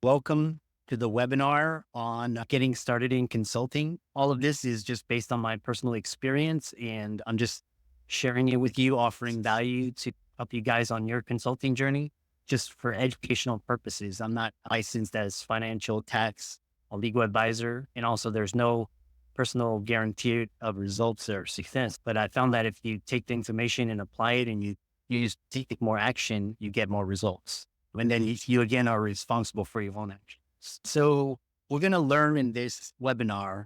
Welcome to the webinar on getting started in consulting. All of this is just based on my personal experience, and I'm just sharing it with you, offering value to help you guys on your consulting journey, just for educational purposes. I'm not licensed as financial, tax, a legal advisor, and also there's no personal guarantee of results or success. But I found that if you take the information and apply it and you just take more action, you get more results. And then you again are responsible for your own actions. So we're going to learn in this webinar,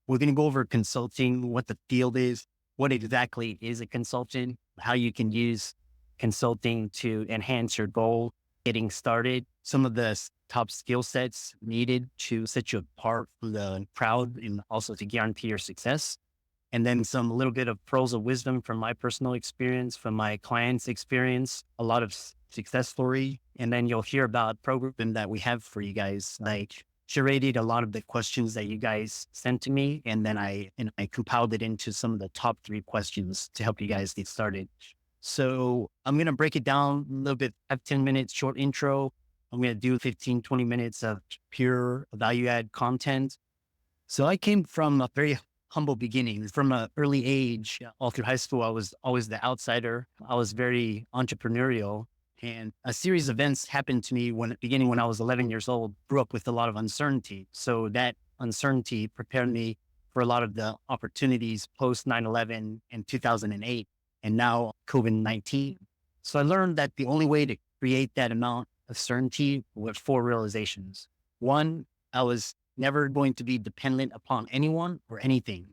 we're going to go over consulting, what the field is, what exactly is a consultant, how you can use consulting to enhance your goal, getting started, some of the top skill sets needed to set you apart from the crowd and also to guarantee your success. And then some little bit of pearls of wisdom from my personal experience, from my clients' experience, a lot of success story. And then you'll hear about a program that we have for you guys. I curated a lot of the questions that you guys sent to me, and then I compiled it into some of the top 3 questions to help you guys get started. So I'm going to break it down a little bit. I have 10 minutes short intro. I'm going to do 15, 20 minutes of pure value add content. So I came from a very humble beginnings. From an early age, all through high school, I was always the outsider. I was very entrepreneurial, and a series of events happened to me beginning when I was 11 years old. Grew up with a lot of uncertainty. So that uncertainty prepared me for a lot of the opportunities post 9/11 and 2008, and now COVID-19. So I learned that the only way to create that amount of certainty was 4 realizations. One, I was never going to be dependent upon anyone or anything.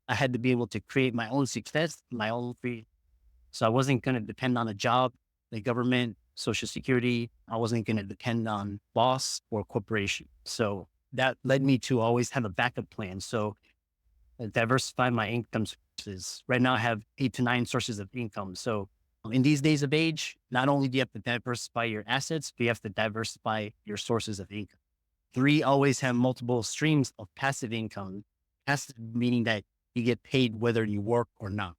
I had to be able to create my own success, my own free. So I wasn't going to depend on a job, the government, social security. I wasn't going to depend on boss or corporation. So that led me to always have a backup plan. So diversify my income sources. Right now I have 8 to 9 sources of income. So in these days of age, not only do you have to diversify your assets, but you have to diversify your sources of income. 3, always have multiple streams of passive income. Passive meaning that you get paid whether you work or not.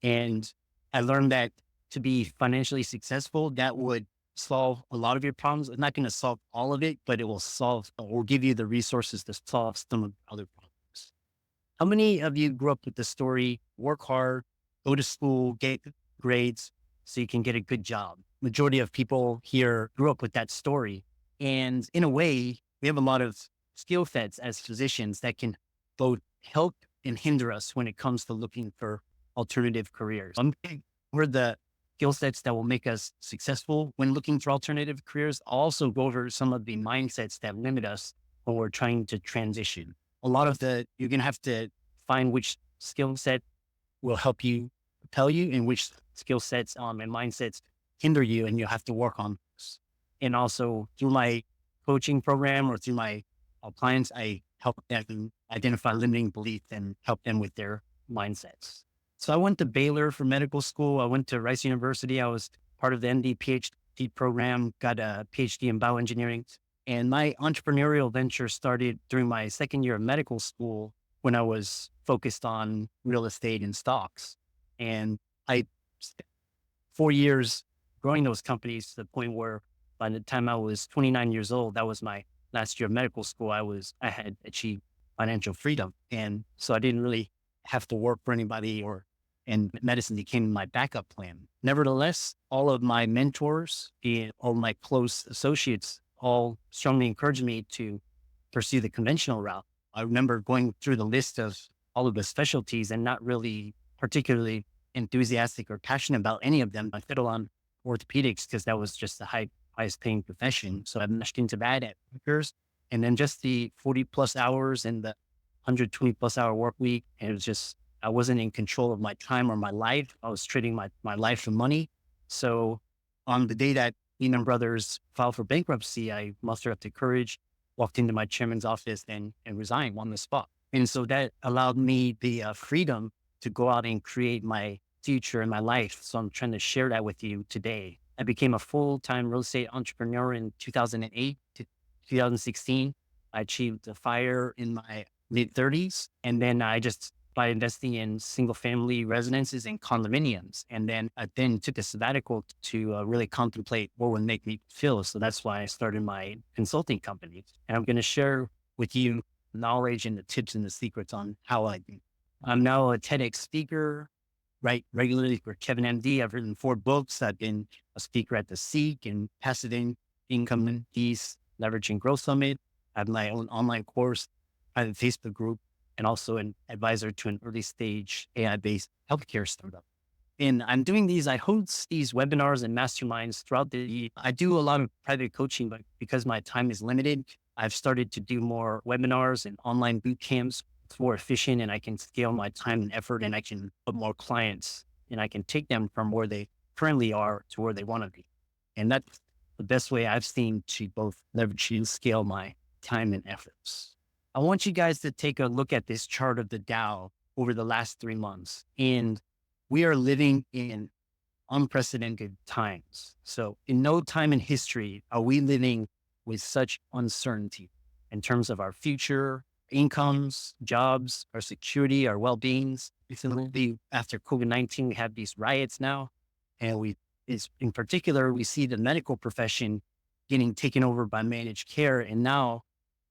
And I learned that to be financially successful, that would solve a lot of your problems. It's not going to solve all of it, but it will solve or give you the resources to solve some of the other problems. How many of you grew up with the story, work hard, go to school, get grades so you can get a good job? Majority of people here grew up with that story. And in a way, we have a lot of skill sets as physicians that can both help and hinder us when it comes to looking for alternative careers. We're the skill sets that will make us successful when looking for alternative careers. I'll also go over some of the mindsets that limit us when we're trying to transition. You're going to have to find which skill set will help you propel you and which skill sets and mindsets hinder you, and you'll have to work on those. And also through my coaching program or through my clients, I help them identify limiting beliefs and help them with their mindsets. So I went to Baylor for medical school. I went to Rice University. I was part of the MD PhD program, got a PhD in bioengineering. And my entrepreneurial venture started during my second year of medical school when I was focused on real estate and stocks. And I spent 4 years growing those companies to the point where by the time I was 29 years old, that was my last year of medical school, I had achieved financial freedom. And so I didn't really have to work for anybody, and medicine became my backup plan. Nevertheless, all of my mentors and all my close associates all strongly encouraged me to pursue the conventional route. I remember going through the list of all of the specialties and not really particularly enthusiastic or passionate about any of them. I settled on orthopedics because that was just the highest paying profession. So I meshed into that at Rutgers, and then just the 40 plus hours and the 120 plus hour work week. And it was just, I wasn't in control of my time or my life. I was trading my life for money. So on the day that Lehman Brothers filed for bankruptcy, I mustered up the courage, walked into my chairman's office and resigned on the spot. And so that allowed me the freedom to go out and create my future and my life. So I'm trying to share that with you today. I became a full-time real estate entrepreneur in 2008 to 2016. I achieved a FIRE in my mid 30s. And then I just by investing in single family residences and condominiums. And then I then took a sabbatical to really contemplate what would make me feel. So that's why I started my consulting company. And I'm going to share with you knowledge and the tips and the secrets on how I do. I'm now a TEDx speaker, write regularly for Kevin MD. I've written 4 books. I've been a speaker at the Seek and Passive Income East Leveraging Growth Summit. I have my own online course, private Facebook group, and also an advisor to an early stage AI-based healthcare startup. And I'm doing these, I host these webinars and masterminds throughout I do a lot of private coaching, but because my time is limited, I've started to do more webinars and online boot camps. It's more efficient and I can scale my time and effort and I can put more clients and I can take them from where they currently are to where they want to be. And that's the best way I've seen to both leverage and scale my time and efforts. I want you guys to take a look at this chart of the Dow over the last 3 months. And we are living in unprecedented times. So in no time in history are we living with such uncertainty in terms of our future, incomes, jobs, our security, our well-beings. Recently, after COVID-19, we have these riots now. And in particular, we see the medical profession getting taken over by managed care. And now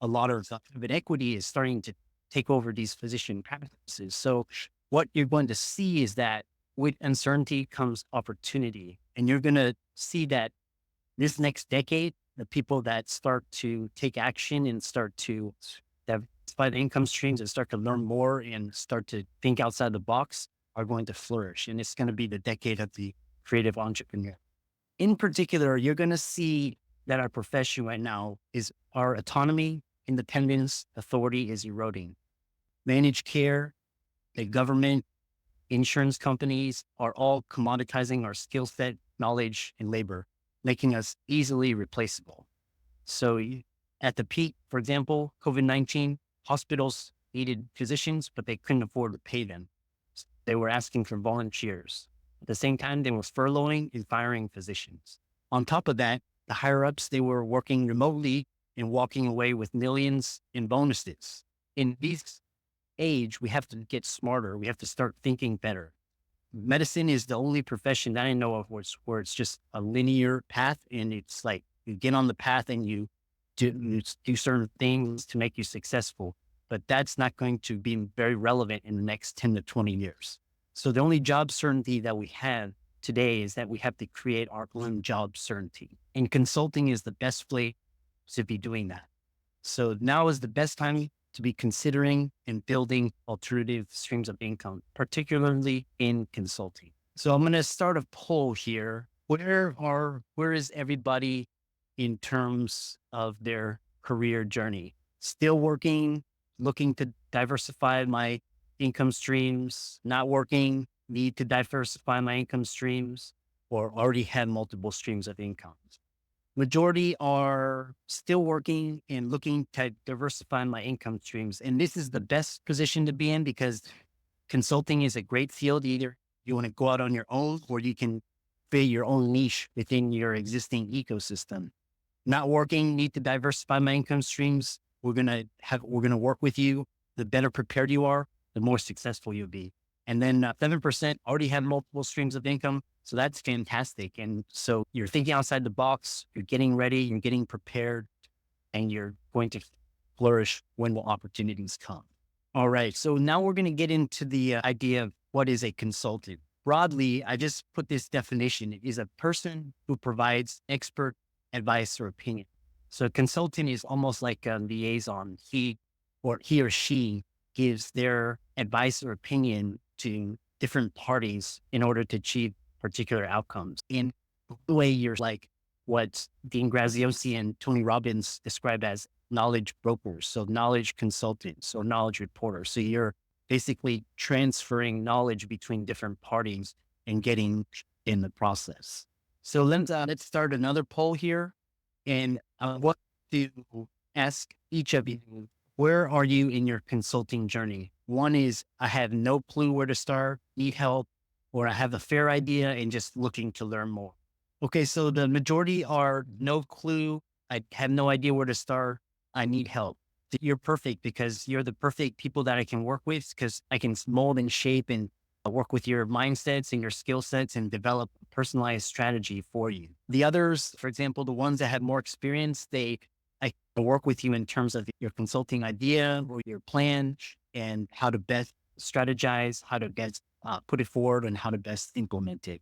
a lot of private equity is starting to take over these physician practices. So what you're going to see is that with uncertainty comes opportunity. And you're going to see that this next decade, the people that start to take action and start to diversify the income streams and start to learn more and start to think outside the box are going to flourish. And it's going to be the decade of the creative entrepreneur. In particular, you're going to see that our profession right now is our autonomy, independence, authority is eroding. Managed care, the government, insurance companies are all commoditizing our skill set, knowledge, and labor, making us easily replaceable. So at the peak, for example, COVID-19, hospitals needed physicians, but they couldn't afford to pay them. They were asking for volunteers. At the same time, they were furloughing and firing physicians. On top of that, the higher ups, they were working remotely and walking away with millions in bonuses. In this age, we have to get smarter. We have to start thinking better. Medicine is the only profession that I know of where it's just a linear path. And it's like you get on the path and you do certain things to make you successful. But that's not going to be very relevant in the next 10 to 20 years. So the only job certainty that we have today is that we have to create our own job certainty. And consulting is the best way to be doing that. So now is the best time to be considering and building alternative streams of income, particularly in consulting. So I'm going to start a poll here. Where is everybody in terms of their career journey? Still working, looking to diversify my income streams, not working, need to diversify my income streams, or already have multiple streams of income. Majority are still working and looking to diversify my income streams. And this is the best position to be in because consulting is a great field. Either you want to go out on your own or you can create your own niche within your existing ecosystem. Not working, need to diversify my income streams. We're going to work with you. The better prepared you are, the more successful you'll be. And then 7% already have multiple streams of income. So that's fantastic. And so you're thinking outside the box, you're getting ready, you're getting prepared, and you're going to flourish when will opportunities come. All right. So now we're going to get into the idea of what is a consultant. Broadly, I just put this definition. It is a person who provides expert advice or opinion. So a consultant is almost like a liaison. He or she gives their advice or opinion to different parties in order to achieve particular outcomes. In the way you're like what Dean Graziosi and Tony Robbins describe as knowledge brokers. So knowledge consultants or knowledge reporters. So you're basically transferring knowledge between different parties and getting in the process. So let's start another poll here. And I want to ask each of you, where are you in your consulting journey? One is, I have no clue where to start, need help, or I have a fair idea and just looking to learn more. Okay, so the majority are no clue, I have no idea where to start, I need help. you're perfect because you're the perfect people that I can work with because I can mold and shape and work with your mindsets and your skill sets and develop a personalized strategy for you. The others, for example, the ones that have more experience, I can work with you in terms of your consulting idea or your plan and how to best strategize, how to best put it forward and how to best implement it.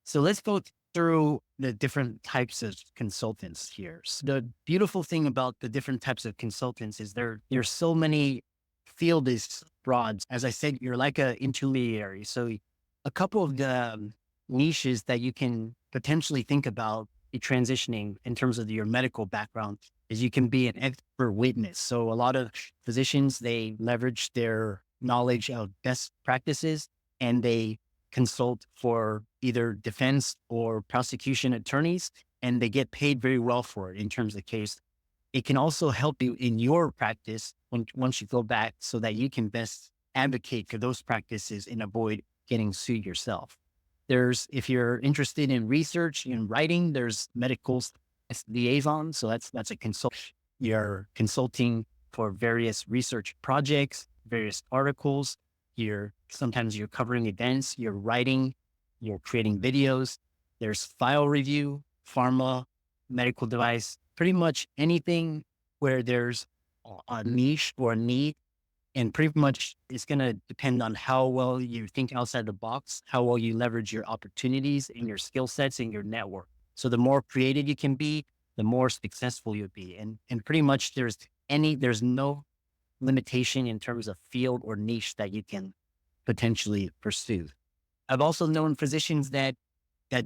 So let's go through the different types of consultants here. So the beautiful thing about the different types of consultants is there's so many field is broad. As I said, you're like an intermediary. So a couple of the niches that you can potentially think about transitioning in terms of your medical background is you can be an expert witness. So a lot of physicians, they leverage their knowledge of best practices and they consult for either defense or prosecution attorneys, and they get paid very well for it in terms of case. It can also help you in your practice once you go back so that you can best advocate for those practices and avoid getting sued yourself. If you're interested in research and writing, there's medical liaison. So that's a consult. You're consulting for various research projects, various articles. Sometimes you're covering events, you're writing, you're creating videos. There's file review, pharma, medical device, pretty much anything where there's a niche or a need. And pretty much it's going to depend on how well you think outside the box, how well you leverage your opportunities and your skill sets and your network. So the more creative you can be, the more successful you'll be. And pretty much there's no limitation in terms of field or niche that you can potentially pursue. I've also known physicians that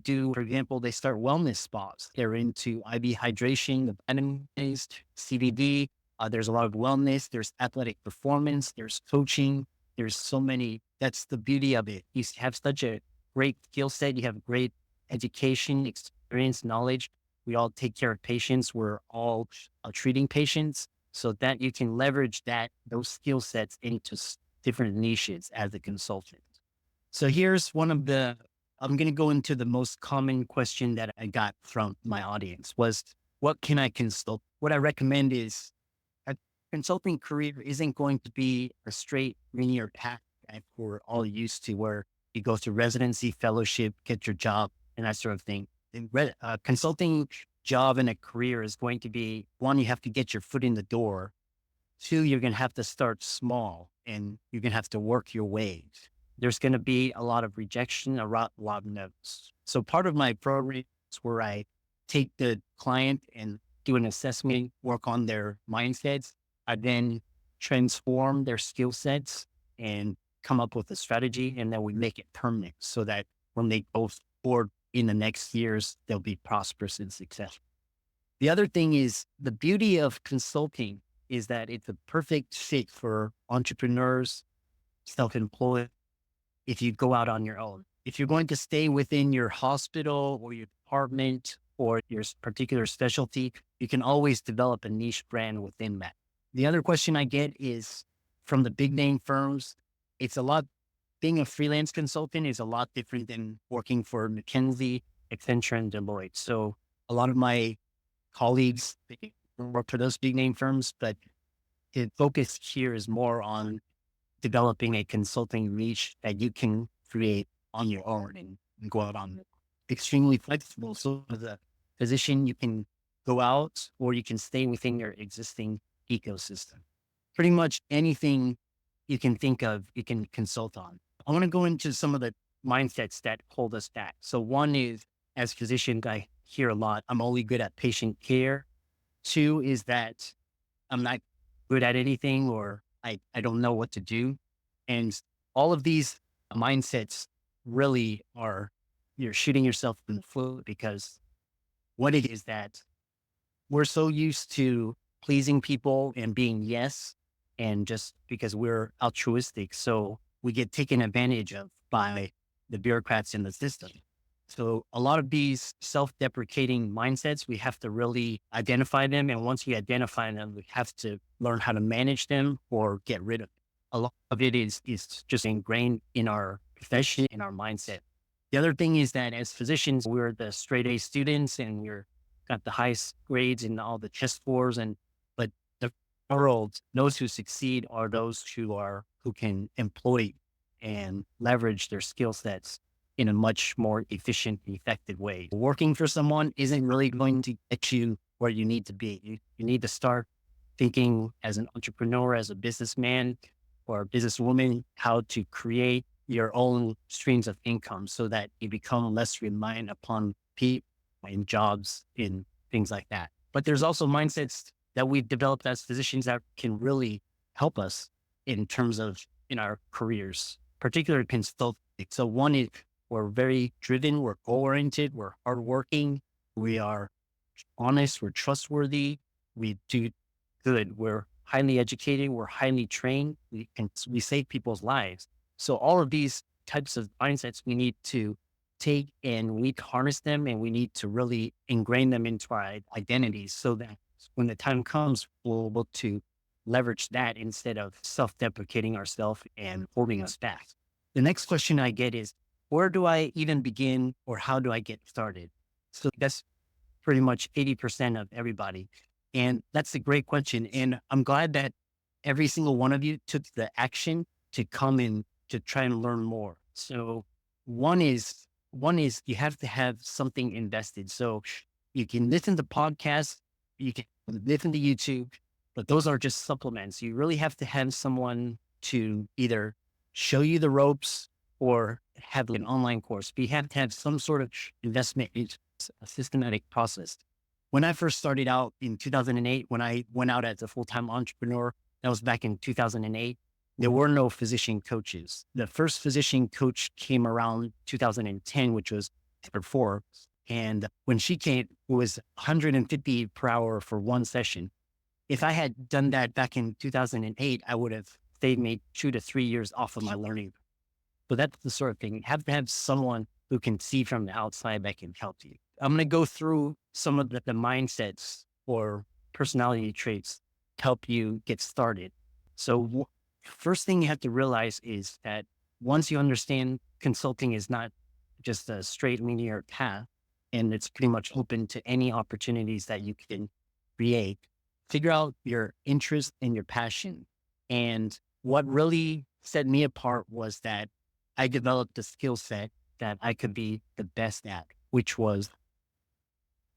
do, for example, they start wellness spas. They're into IV hydration, the vitamin-based CBD. There's a lot of wellness. There's athletic performance. There's coaching. There's so many. That's the beauty of it. You have such a great skill set. You have great education, experience, knowledge. We all take care of patients. We're all treating patients so that you can leverage those skill sets into different niches as a consultant. So here's I'm going to go into the most common question that I got from my audience was, what can I consult? What I recommend is a consulting career isn't going to be a straight linear path that we're all used to where you go through residency, fellowship, get your job and that sort of thing. Consulting job and a career is going to be, one, you have to get your foot in the door. Two, you're going to have to start small and you're going to have to work your way. There's going to be a lot of rejection, a lot of no's. So part of my program is where I take the client and do an assessment, work on their mindsets. I then transform their skill sets and come up with a strategy. And then we make it permanent so that when they go forward in the next years, they'll be prosperous and successful. The other thing is the beauty of consulting is that it's a perfect fit for entrepreneurs, self-employed, if you go out on your own. If you're going to stay within your hospital or your department or your particular specialty, you can always develop a niche brand within that. The other question I get is from the big name firms. Being a freelance consultant is a lot different than working for McKinsey, Accenture, and Deloitte. So a lot of my colleagues work for those big name firms, but the focus here is more on developing a consulting niche that you can create on your own and go out on. Extremely flexible. So as a physician, you can go out or you can stay within your existing ecosystem. Pretty much anything you can think of, you can consult on. I want to go into some of the mindsets that hold us back. So one is, as physicians, I hear a lot, I'm only good at patient care. Two is that I'm not good at anything or I don't know what to do. And all of these mindsets really you're shooting yourself in the foot because what it is that we're so used to pleasing people and being yes, and just because we're altruistic. So we get taken advantage of by the bureaucrats in the system. So a lot of these self-deprecating mindsets, we have to really identify them. And once we identify them, we have to learn how to manage them or get rid of them. A lot of it is just ingrained in our profession, in our mindset. The other thing is that as physicians, we're the straight A students and we're got the highest grades in all the test scores. But the world, those who succeed are those who can employ and leverage their skill sets in a much more efficient and effective way. Working for someone isn't really going to get you where you need to be. You need to start thinking as an entrepreneur, as a businessman or a businesswoman, how to create your own streams of income so that you become less reliant upon people and jobs and things like that. But there's also mindsets that we've developed as physicians that can really help us in terms of in our careers, particularly consulting. So one is we're very driven, we're goal-oriented, we're hardworking, we are honest, we're trustworthy, we do good, we're highly educated, we're highly trained, we save people's lives. So all of these types of mindsets we need to take and we need to harness them and we need to really ingrain them into our identities so that when the time comes, we're able to leverage that instead of self-deprecating ourselves and holding us back. The next question I get is, where do I even begin or how do I get started? So that's pretty much 80% of everybody. And that's a great question. And I'm glad that every single one of you took the action to come in to try and learn more. So one is you have to have something invested. So you can listen to podcasts, you can listen to YouTube, but those are just supplements. You really have to have someone to either show you the ropes or have an online course. But you have to have some sort of investment. It's a systematic process. When I first started out in 2008, when I went out as a full-time entrepreneur, that was back in 2008, there were no physician coaches. The first physician coach came around 2010, which was before. And when she came, it was 150 per hour for one session. If I had done that back in 2008, I would have saved me 2 to 3 years off of my learning. So that's the sort of thing. You have to have someone who can see from the outside that can help you. I'm going to go through some of the mindsets or personality traits to help you get started. So first thing you have to realize is that once you understand consulting is not just a straight linear path, and it's pretty much open to any opportunities that you can create, figure out your interest and your passion. And what really set me apart was that I developed a skill set that I could be the best at, which was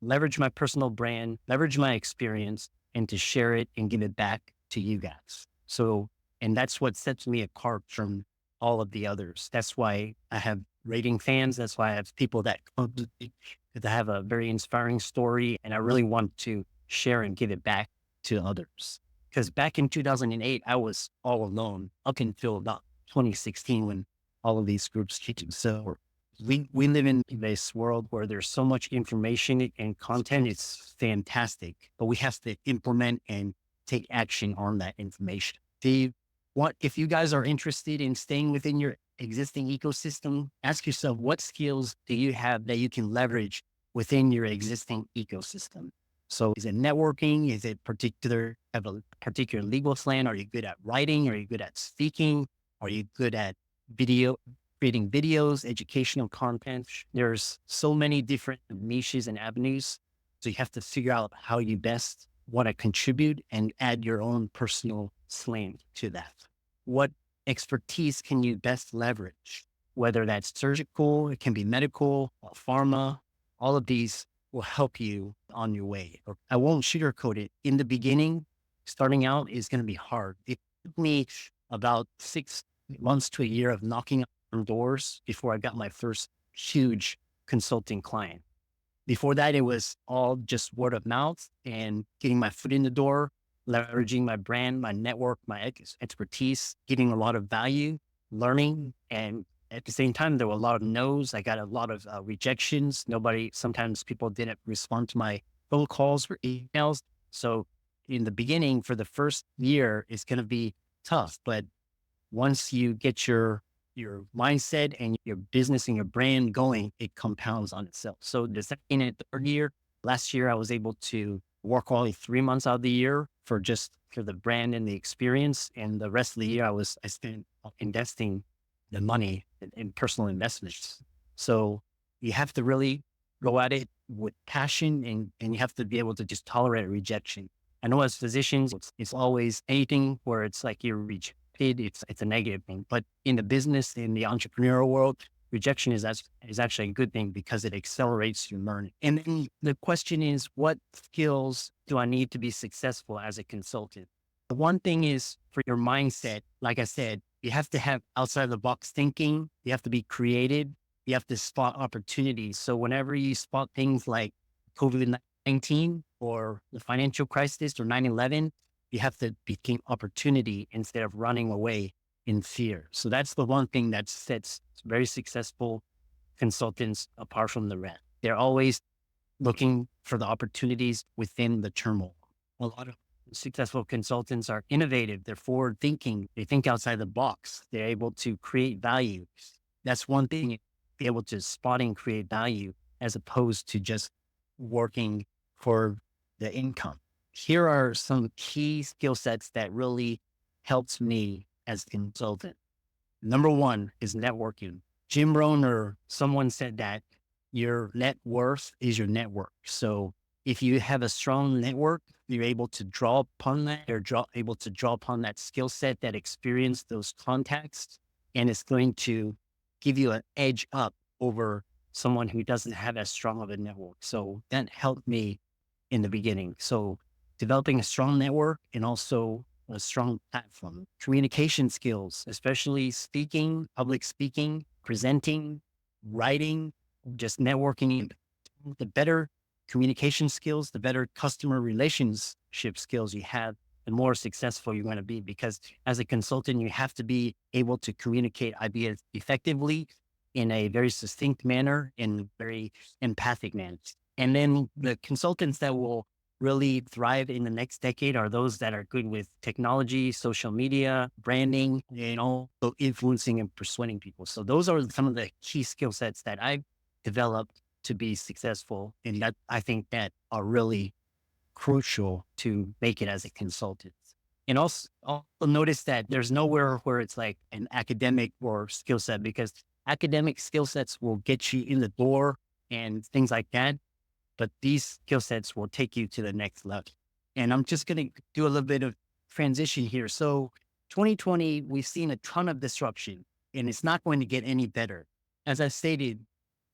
leverage my personal brand, leverage my experience, and to share it and give it back to you guys. So, and that's what sets me apart from all of the others. That's why I have raving fans. That's why I have people that come to me that have a very inspiring story. And I really want to share and give it back to others. Because back in 2008, I was all alone up until about 2016 when all of these groups came. So we live in this world where there's so much information and content. It's fantastic, but we have to implement and take action on that information. If you guys are interested in staying within your existing ecosystem, ask yourself, what skills do you have that you can leverage within your existing ecosystem? So is it networking? Is it have a particular legal slant? Are you good at writing? Are you good at speaking? Are you good at creating videos, educational content? There's so many different niches and avenues. So you have to figure out how you best want to contribute and add your own personal slant to that. What expertise can you best leverage? Whether that's surgical, it can be medical, pharma, all of these will help you on your way. I won't sugarcoat it. In the beginning, starting out is going to be hard. It took me about 6 months to a year of knocking on doors before I got my first huge consulting client. Before that, it was all just word of mouth and getting my foot in the door, leveraging my brand, my network, my expertise, getting a lot of value, learning. And at the same time, there were a lot of no's. I got a lot of rejections. Sometimes people didn't respond to my phone calls or emails. So in the beginning, for the first year, it's going to be tough. But once you get your mindset and your business and your brand going, it compounds on itself. So the second and third year, last year, I was able to work only 3 months out of the year for the brand and the experience. And the rest of the year, I spent investing the money in personal investments. So you have to really go at it with passion and you have to be able to just tolerate rejection. I know as physicians, it's always anything where it's like you're rejected, it's a negative thing. But in the business, in the entrepreneurial world, rejection is actually a good thing because it accelerates your learning. And then the question is, what skills do I need to be successful as a consultant? The one thing is for your mindset, like I said, you have to have outside the box thinking. You have to be creative. You have to spot opportunities. So whenever you spot things like COVID-19 or the financial crisis or 9/11, you have to become opportunity instead of running away in fear. So that's the one thing that sets very successful consultants apart from the rest. They're always looking for the opportunities within the turmoil. A lot of successful consultants are innovative. They're forward thinking. They think outside the box. They're able to create value. That's one thing, be able to spot and create value as opposed to just working for the income. Here are some key skill sets that really helps me as a consultant. Number one is networking. Jim Rohn or someone said that your net worth is your network. So if you have a strong network, you're able to draw upon that or able to draw upon that skill set, that experience, those contacts, and it's going to give you an edge up over someone who doesn't have as strong of a network. So that helped me in the beginning. So developing a strong network and also a strong platform, communication skills, especially speaking, public speaking, presenting, writing, just networking. The better communication skills, the better customer relationship skills you have, the more successful you're going to be. Because as a consultant, you have to be able to communicate ideas effectively in a very succinct manner, in very empathic manner. And then the consultants that will really thrive in the next decade are those that are good with technology, social media, branding, and also influencing and persuading people. So those are some of the key skill sets that I've developed to be successful. And that I think that are really crucial to make it as a consultant. And also notice that there's nowhere where it's like an academic or skill set, because academic skill sets will get you in the door and things like that. But these skill sets will take you to the next level. And I'm just going to do a little bit of transition here. So 2020, we've seen a ton of disruption and it's not going to get any better. As I stated,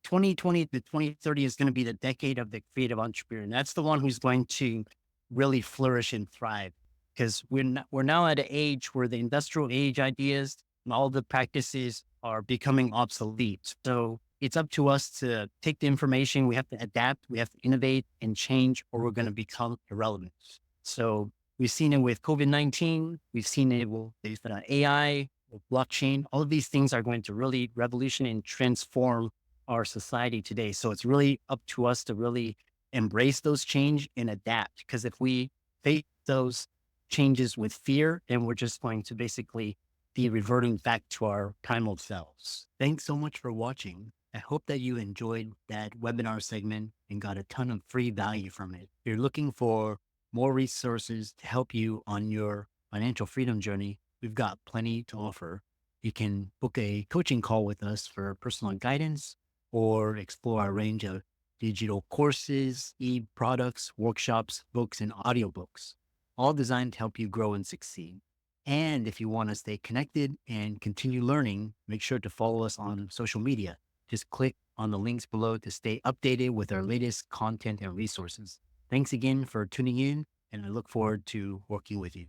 2020 to 2030 is going to be the decade of the creative entrepreneur. And that's the one who's going to really flourish and thrive, because we're now at an age where the industrial age ideas and all the practices are becoming obsolete. So it's up to us to take the information. We have to adapt, we have to innovate and change, or we're going to become irrelevant. So we've seen it with COVID-19. We've seen it with AI, with blockchain. All of these things are going to really revolution and transform our society today. So it's really up to us to really embrace those change and adapt. Because if we face those changes with fear, then we're just going to basically be reverting back to our primal selves. Thanks so much for watching. I hope that you enjoyed that webinar segment and got a ton of free value from it. If you're looking for more resources to help you on your financial freedom journey, we've got plenty to offer. You can book a coaching call with us for personal guidance or explore our range of digital courses, e-products, workshops, books, and audiobooks, all designed to help you grow and succeed. And if you want to stay connected and continue learning, make sure to follow us on social media. Just click on the links below to stay updated with our latest content and resources. Thanks again for tuning in, and I look forward to working with you.